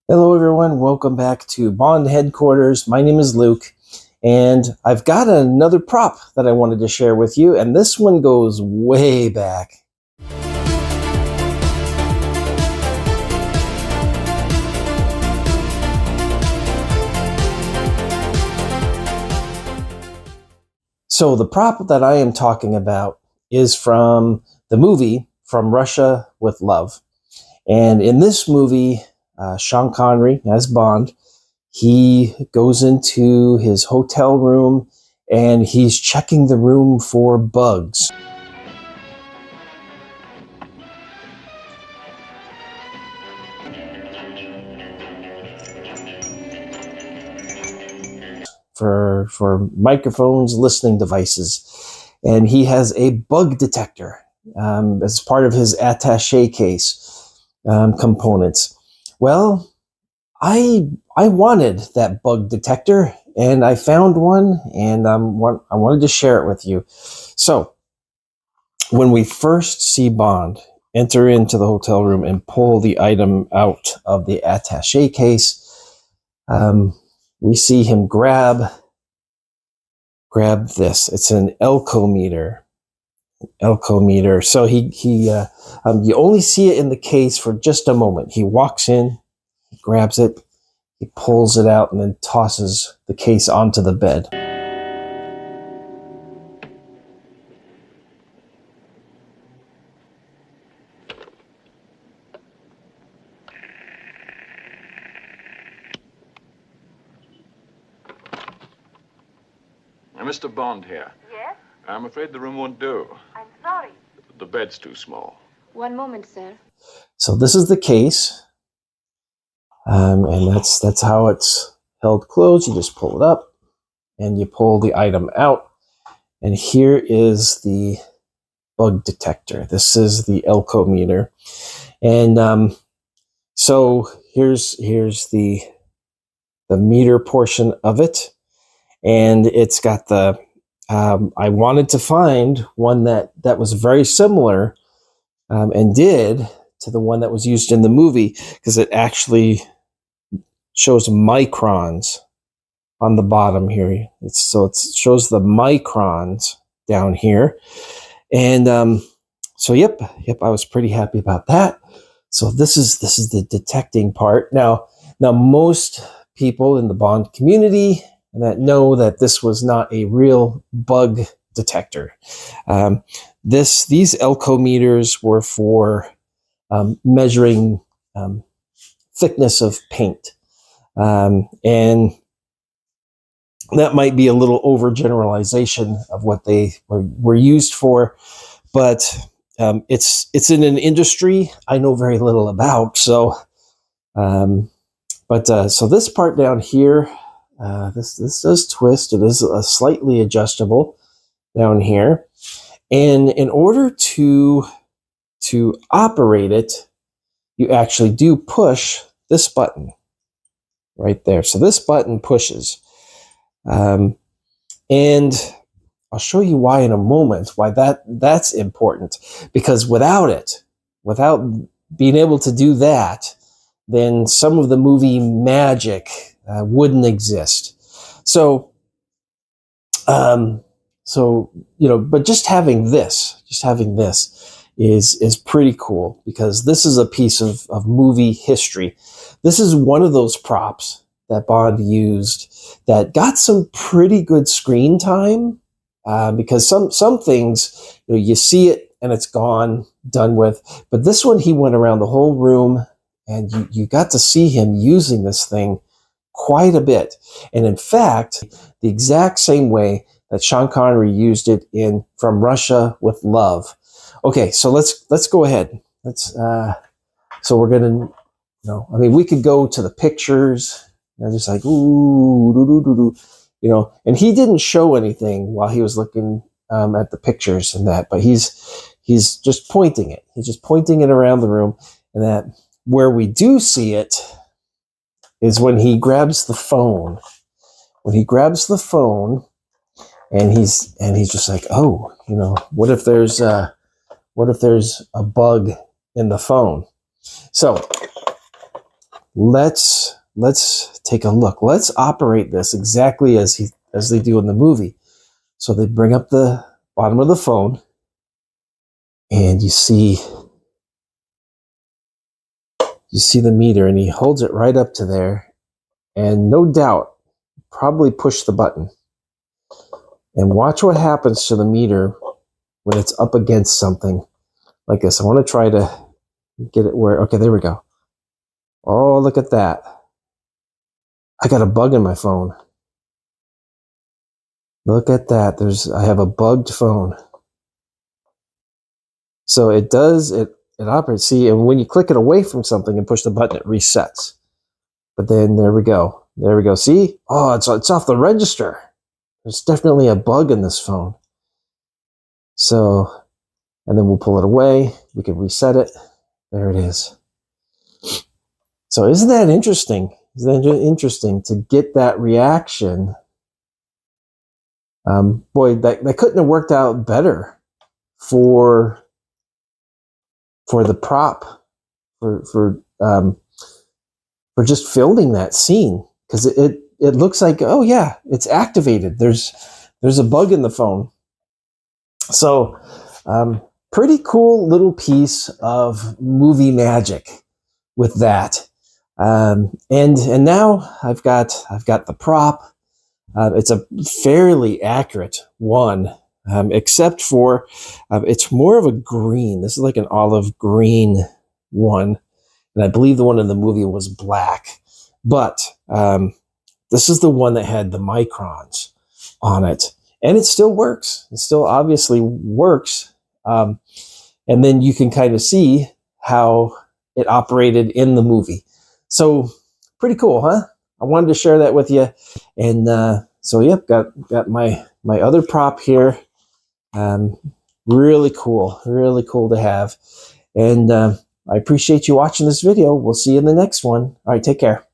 Hello everyone, welcome back to Bond Headquarters. My name is Luke, and I've got another prop that I wanted to share with you, and this one goes way back. So the prop that I am talking about is from the movie From Russia with Love. And in this movie, Sean Connery as Bond, he goes into his hotel room and he's checking the room for bugs. For microphones, listening devices. And he has a bug detector as part of his attaché case components. Well, I wanted that bug detector, and I found one, and I wanted to share it with you. So, when we first see Bond enter into the hotel room and pull the item out of the attaché case, we see him grab this. It's an elcometer. So you only see it in the case for just a moment. He walks in, he grabs it, he pulls it out, and then tosses the case onto the bed. Mr. Bond here. Yes? I'm afraid the room won't do. I'm sorry. The bed's too small. One moment, sir. So this is the case, and that's how it's held closed. You just pull it up, and you pull the item out, and here is the bug detector. This is the elcometer, and so here's the meter portion of it. And it's got the, I wanted to find one that was very similar and did to the one that was used in the movie, because it actually shows microns on the bottom here. It shows the microns down here. And so yep, I was pretty happy about that. So this is the detecting part. Now most people in the Bond community that know that this was not a real bug detector. These elcometers were for measuring thickness of paint. And that might be a little overgeneralization of what they were used for, but it's in an industry I know very little about. So, so this part down here, this does twist. It is slightly adjustable down here, and in order to operate it, you actually do push this button right there. So this button pushes, and I'll show you why in a moment. Why that's important, because without being able to do that, then some of the movie magic wouldn't exist. So, but just having this is pretty cool, because this is a piece of movie history. This is one of those props that Bond used that got some pretty good screen time, because some things, you see it and it's gone, done with. But this one, he went around the whole room, and you got to see him using this thing quite a bit. And in fact, the exact same way that Sean Connery used it in From Russia with Love. Okay, so let's go ahead. So we're gonna, we could go to the pictures, just like ooh, and he didn't show anything while he was looking at the pictures and that, but he's just pointing it. He's just pointing it around the room, and that where we do see it is when he grabs the phone. When he grabs the phone, and he's just like, oh, what if there's a bug in the phone? So let's take a look. Let's operate this exactly as they do in the movie. So they bring up the bottom of the phone, and you see the meter, and he holds it right up to there, and no doubt probably push the button. And watch what happens to the meter when it's up against something like this. I want to try to get it where, okay, there we go. Oh, look at that. I got a bug in my phone. Look at that. I have a bugged phone. So it operates. See, and when you click it away from something and push the button, it resets. But then there we go. There we go. See? Oh, it's off the register. There's definitely a bug in this phone. So, and then we'll pull it away. We can reset it. There it is. So isn't that interesting? Isn't that interesting to get that reaction? Boy, that couldn't have worked out better for the prop, for just filming that scene, because it looks like, oh yeah, it's activated. There's a bug in the phone. So pretty cool little piece of movie magic with that. And now I've got the prop. It's a fairly accurate one, except for it's more of a green. This is like an olive green one, and I believe the one in the movie was black. But this is the one that had the microns on it, and it still works. It still obviously works. And then you can kind of see how it operated in the movie. So pretty cool, huh? I wanted to share that with you. And so, yep, got my other prop here. Really cool to have. And I appreciate you watching this video. We'll see you in the next one. All right, take care.